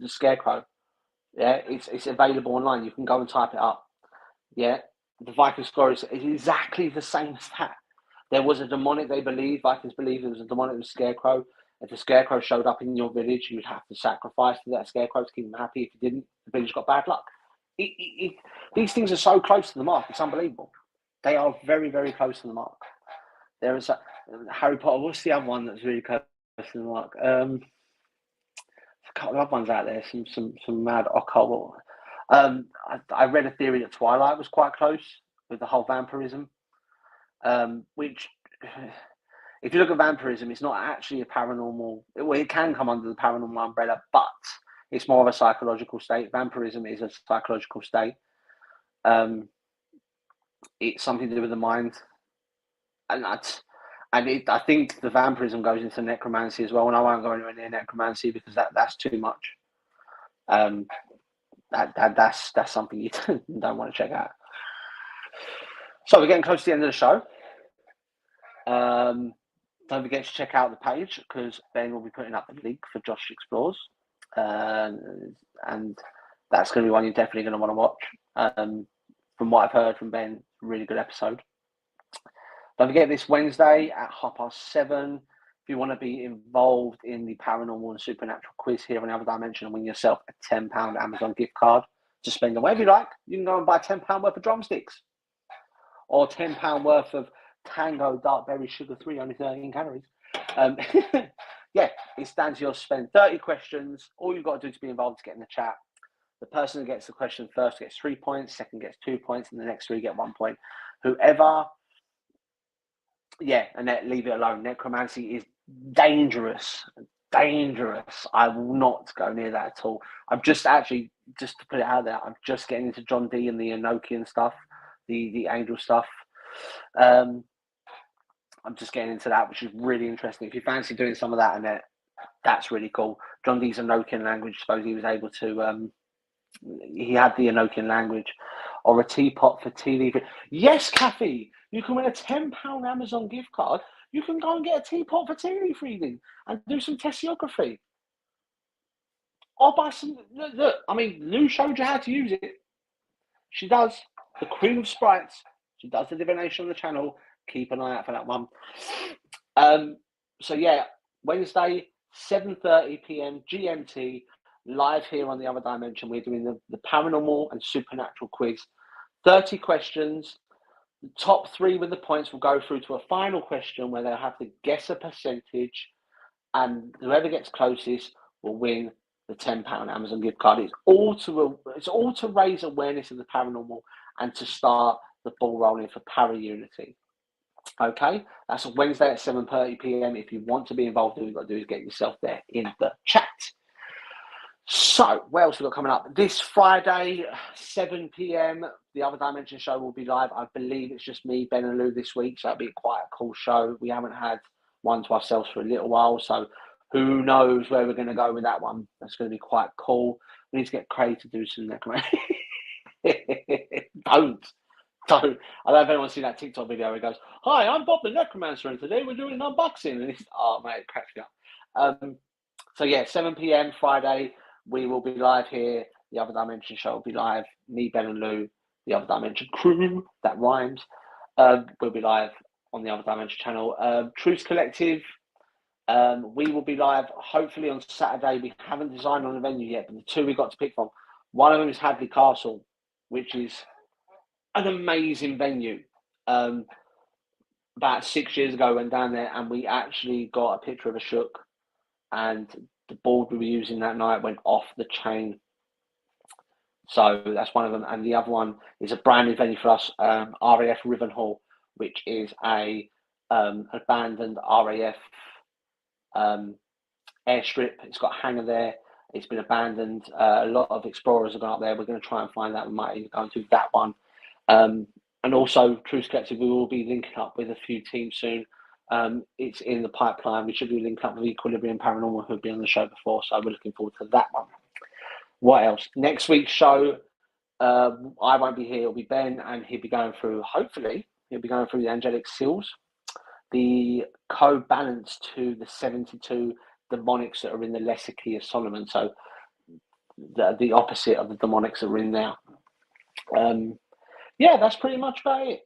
scarecrow. Yeah, it's available online. You can go and type it up. Yeah, the Viking story is exactly the same as that. There was a demonic, they believe, Vikings believe there was a demonic scarecrow. If the scarecrow showed up in your village, you'd have to sacrifice to that scarecrow to keep them happy. If you didn't, the village got bad luck. These things are so close to the mark, it's unbelievable. They are very, very close to the mark. There is Harry Potter. What's the other one that's really close to the mark? A couple of other ones out there. Some mad occult. I read a theory that Twilight was quite close with the whole vampirism, which, if you look at vampirism, it's not actually a paranormal. Well, it can come under the paranormal umbrella, but it's more of a psychological state. Vampirism is a psychological state. It's something to do with the mind, and I think the vampirism goes into necromancy as well. And I won't go anywhere near necromancy because that's too much. That's something you don't want to check out. So we're getting close to the end of the show. Don't forget to check out the page because Ben will be putting up the link for Josh Explores, and that's going to be one you're definitely going to want to watch. From what I've heard from Ben, really good episode. Don't forget this Wednesday at 7:30. If you want to be involved in the paranormal and supernatural quiz here on Other Dimension and win yourself a £10 Amazon gift card to spend on whatever you like, you can go and buy £10 worth of drumsticks or £10 worth of Tango Dark Berry Sugar 3, only 13 calories. Yeah, it stands to your spend 30 questions. All you've got to do to be involved is get in the chat. The person who gets the question first gets 3 points, second gets 2 points, and the next 3 get 1 point. Whoever, and then leave it alone. Necromancy is dangerous. I will not go near that at all. I'm just to put it out there, I'm just getting into John Dee and the Enochian stuff, the angel stuff. I'm just getting into that, which is really interesting. If you fancy doing some of that, and that's really cool. John Dee's Enochian language, I suppose he was able to. He had the Enochian language, or a teapot for tea leaf. Yes, Kathy, you can win a £10 Amazon gift card. You can go and get a teapot for tea leaf reading and do some tessiography. Or buy some. Look, I mean, Lou showed you how to use it. She does. The Queen of Sprites. She does the divination on the channel. Keep an eye out for that one. So yeah, Wednesday, 7:30 p.m. GMT, live here on the Other Dimension. We're doing the paranormal and supernatural quiz. 30 questions. The top 3 with the points will go through to a final question where they'll have to guess a percentage, and whoever gets closest will win the £10 Amazon gift card. It's all to raise awareness of the paranormal and to start the ball rolling for Para Unity. Okay, that's a Wednesday at 7:30 p.m. If you want to be involved, all you've got to do is get yourself there in the chat. So, what else we got coming up? This Friday, 7 p.m., the Other Dimension show will be live. I believe it's just me, Ben and Lou this week, so it'll be quite a cool show. We haven't had one to ourselves for a little while, so who knows where we're going to go with that one. That's going to be quite cool. We need to get Craig to do some necromancy. Don't. I don't know if anyone's seen that TikTok video where he goes, "Hi, I'm Bob the Necromancer, and today we're doing an unboxing." And he's, oh, mate, it cracks me up. So, yeah, 7 p.m. Friday, we will be live here. The Other Dimension show will be live. Me, Ben, and Lou, the Other Dimension crew, that rhymes, will be live on the Other Dimension channel. Truth Collective, we will be live hopefully on Saturday. We haven't designed on the venue yet, but the 2 we got to pick from, one of them is Hadley Castle, which is an amazing venue. About 6 years ago, I went down there and we actually got a picture of a shook, and the board we were using that night went off the chain. So that's one of them. And the other one is a brand new venue for us, RAF Riven Hall, which is a abandoned RAF airstrip. It's got a hangar there. It's been abandoned. A lot of explorers have gone up there. We're going to try and find that. We might even go and do that one. And also, Truth Collective, we will be linking up with a few teams soon. It's in the pipeline. We should be linking up with Equilibrium Paranormal, who've been on the show before, so we're looking forward to that one. What else? Next week's show, I won't be here. It'll be Ben, and he'll be going through, hopefully, the angelic seals, the co-balance to the 72 demonics that are in the lesser key of Solomon, so the opposite of the demonics that are in there. Yeah, that's pretty much about it.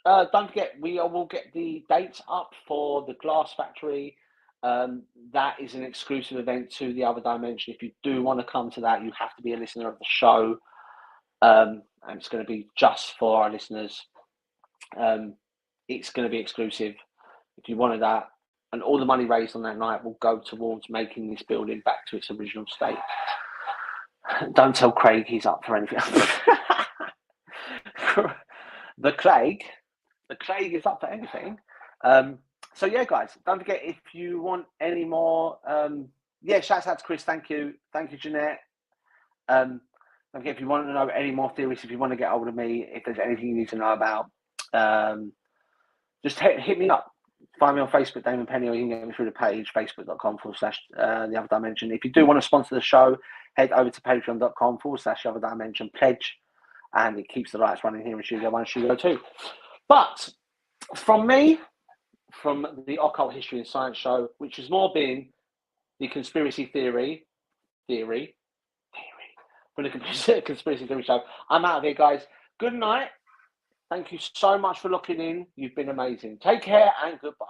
Don't forget, we will get the dates up for the Glass Factory. That is an exclusive event to the Other Dimension. If you do want to come to that, you have to be a listener of the show. And it's going to be just for our listeners. It's going to be exclusive. If you wanted that, and all the money raised on that night will go towards making this building back to its original state. Don't tell Craig he's up for anything. The Craig is up for anything. So yeah, guys, don't forget, if you want any more, shouts out to Chris. Thank you, Jeanette. Don't forget, if you want to know any more theories, if you want to get hold of me, if there's anything you need to know about, just hit me up. Find me on Facebook, Damon Penny, or you can get me through the page, facebook.com/The Other Dimension. If you do want to sponsor the show, head over to patreon.com/The Other Dimension pledge, and it keeps the lights running here in Studio 1 and Studio 2. But from me, from the Occult History and Science Show, which has more been the conspiracy theory, from the conspiracy theory show, I'm out of here, guys. Good night. Thank you so much for looking in. You've been amazing. Take care and goodbye.